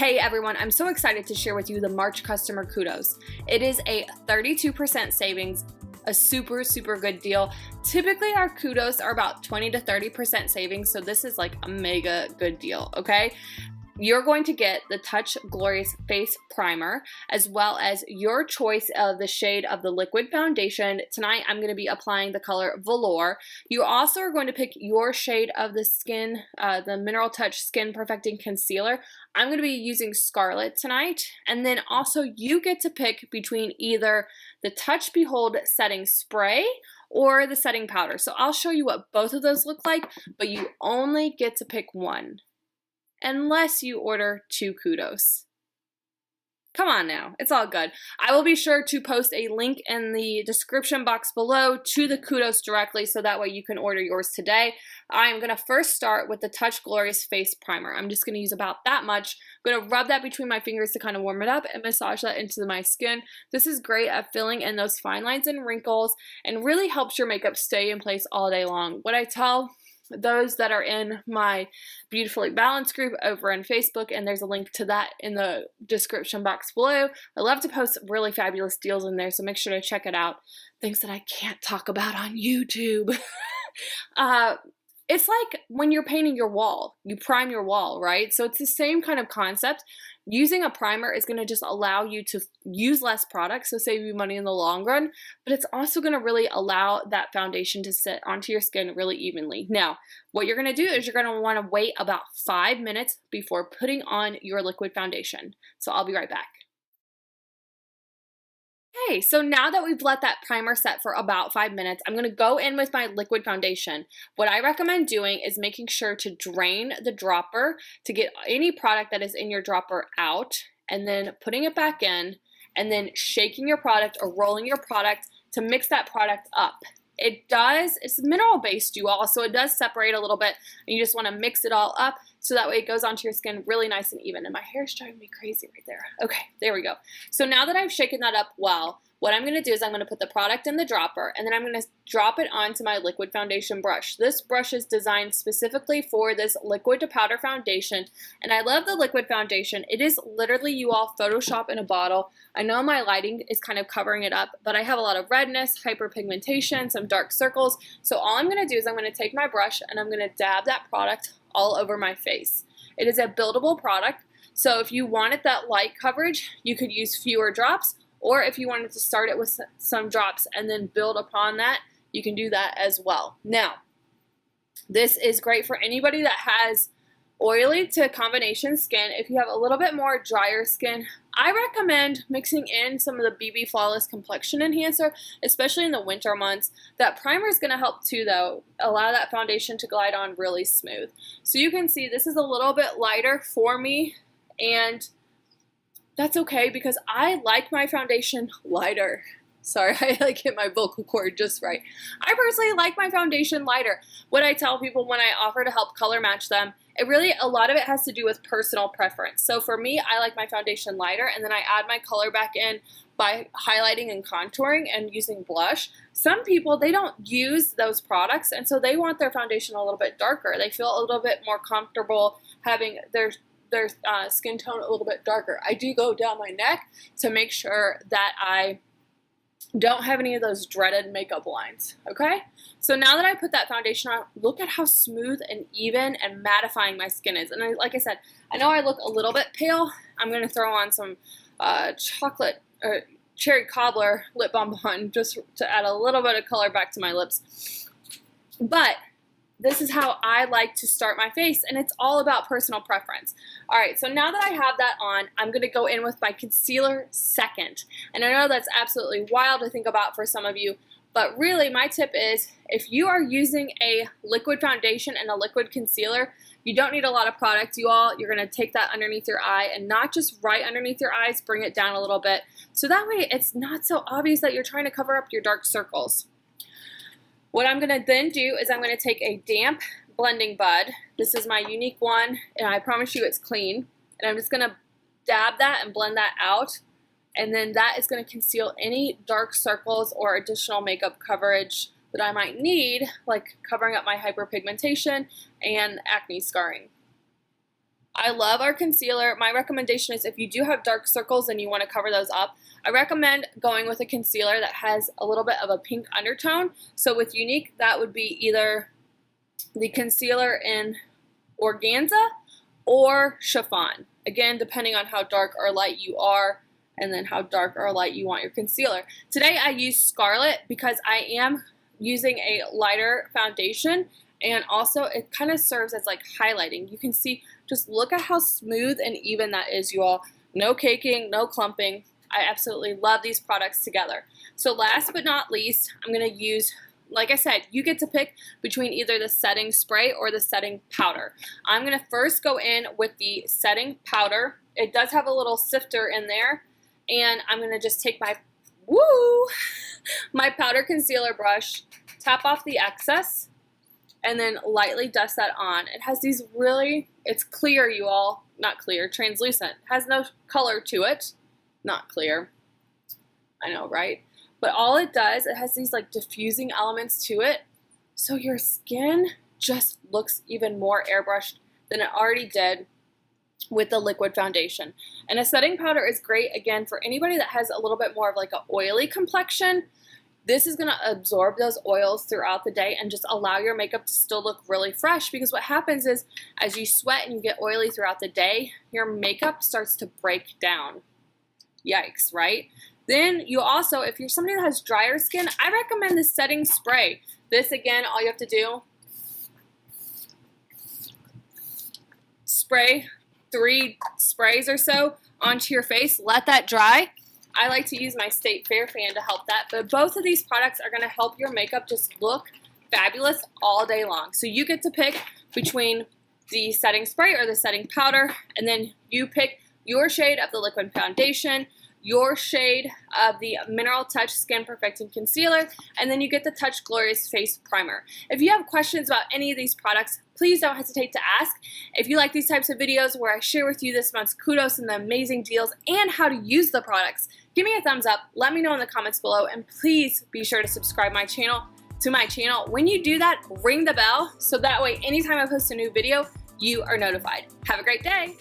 Hey everyone, I'm so excited to share with you the March customer Kudos. It is a 32% savings, a super good deal. Typically our Kudos are about 20 to 30% savings, so this is like a mega good deal, okay? You're going to get the Touch Glorious Face Primer, as well as your choice of the shade of the liquid foundation. Tonight, I'm going to be applying the color Velour. You also are going to pick your shade of the skin, the Mineral Touch Skin Perfecting Concealer. I'm going to be using Scarlet tonight. And then also, you get to pick between either the Touch Behold Setting Spray or the setting powder. So I'll show you what both of those look like, but you only get to pick one, unless you order 2 Kudos. Come on now, it's all good. I will be sure to post a link in the description box below to the Kudos directly, so that way you can order yours today. I'm gonna first start with the Touch Glorious Face Primer. I'm just gonna use about that much. I'm gonna rub that between my fingers to kind of warm it up and massage that into my skin. This is great at filling in those fine lines and wrinkles and really helps your makeup stay in place all day long. What I tell those that are in my Beautifully Balanced group over on Facebook, and there's a link to that in the description box below. I love to post really fabulous deals in there, so make sure to check it out. Things that I can't talk about on YouTube. It's like when you're painting your wall, you prime your wall, right? So it's the same kind of concept. Using a primer is going to just allow you to use less product, so save you money in the long run, but it's also going to really allow that foundation to sit onto your skin really evenly. Now, what you're going to do is you're going to want to wait about 5 minutes before putting on your liquid foundation. So I'll be right back. Okay, so now that we've let that primer set for about 5 minutes, I'm going to go in with my liquid foundation. What I recommend doing is making sure to drain the dropper to get any product that is in your dropper out, and then putting it back in, and then shaking your product or rolling your product to mix that product up. It's mineral-based, you all, so it does separate a little bit, and you just want to mix it all up so that way it goes onto your skin really nice and even. And my hair is driving me crazy right there. Okay, there we go. So now that I've shaken that up well, what I'm going to do is I'm going to put the product in the dropper, and then I'm going to drop it onto my liquid foundation brush. This brush is designed specifically for this liquid to powder foundation, and I love the liquid foundation. It is literally, you all, Photoshop in a bottle. I know my lighting is kind of covering it up, but I have a lot of redness, hyperpigmentation, some dark circles. So all I'm going to do is I'm going to take my brush and I'm going to dab that product all over my face. It is a buildable product, so if you wanted that light coverage, you could use fewer drops, or if you wanted to start it with some drops and then build upon that, you can do that as well. Now, this is great for anybody that has oily to combination skin. If you have a little bit more drier skin, I recommend mixing in some of the BB Flawless Complexion Enhancer, especially in the winter months. That primer is going to help too, though, allow that foundation to glide on really smooth. So you can see this is a little bit lighter for me, and that's okay because I like my foundation lighter. Sorry, I like hit my vocal cord just right. I personally like my foundation lighter. What I tell people when I offer to help color match them, a lot of it has to do with personal preference. So for me, I like my foundation lighter, and then I add my color back in by highlighting and contouring and using blush. Some people, they don't use those products, and so they want their foundation a little bit darker. They feel a little bit more comfortable having their skin tone a little bit darker. I do go down my neck to make sure that I don't have any of those dreaded makeup lines, okay? So now that I put that foundation on, look at how smooth and even and mattifying my skin is. And like I said, I know I look a little bit pale. I'm going to throw on some chocolate or cherry cobbler lip bonbon just to add a little bit of color back to my lips. But this is how I like to start my face, and it's all about personal preference. All right, so now that I have that on, I'm going to go in with my concealer second. And I know that's absolutely wild to think about for some of you, but really my tip is if you are using a liquid foundation and a liquid concealer, you don't need a lot of product, you all. You're going to take that underneath your eye, and not just right underneath your eyes, bring it down a little bit. So that way it's not so obvious that you're trying to cover up your dark circles. What I'm going to then do is I'm going to take a damp blending bud. This is my Younique one, and I promise you it's clean. And I'm just going to dab that and blend that out. And then that is going to conceal any dark circles or additional makeup coverage that I might need, like covering up my hyperpigmentation and acne scarring. I love our concealer. My recommendation is if you do have dark circles and you want to cover those up, I recommend going with a concealer that has a little bit of a pink undertone. So with Younique, that would be either the concealer in Organza or Chiffon. Again, depending on how dark or light you are and then how dark or light you want your concealer. Today I use Scarlet because I am using a lighter foundation, and also it kind of serves as like highlighting. You can see, just look at how smooth and even that is, you all. No caking, no clumping. I absolutely love these products together. So last but not least, I'm going to use, like I said, you get to pick between either the setting spray or the setting powder. I'm going to first go in with the setting powder. It does have a little sifter in there, and I'm going to just take my powder concealer brush, tap off the excess, and then lightly dust that on. It has these really, it's clear, you all, not clear, translucent. It has no color to it, not clear. I know, right? But all it does, it has these like diffusing elements to it, so your skin just looks even more airbrushed than it already did with the liquid foundation. And a setting powder is great, again, for anybody that has a little bit more of like an oily complexion. This is going to absorb those oils throughout the day and just allow your makeup to still look really fresh, because what happens is as you sweat and you get oily throughout the day, your makeup starts to break down. Yikes, right? Then you also, if you're somebody that has drier skin, I recommend the setting spray. This, again, all you have to do, spray 3 sprays or so onto your face, let that dry. I like to use my State Fair fan to help that, but both of these products are going to help your makeup just look fabulous all day long. So you get to pick between the setting spray or the setting powder, and then you pick your shade of the liquid foundation, your shade of the Mineral Touch Skin Perfecting Concealer, and then you get the Touch Glorious Face Primer. If you have questions about any of these products, please don't hesitate to ask. If you like these types of videos where I share with you this month's Kudos and the amazing deals and how to use the products, give me a thumbs up, let me know in the comments below, and please be sure to subscribe to my channel. When you do that, ring the bell so that way anytime I post a new video, you are notified. Have a great day.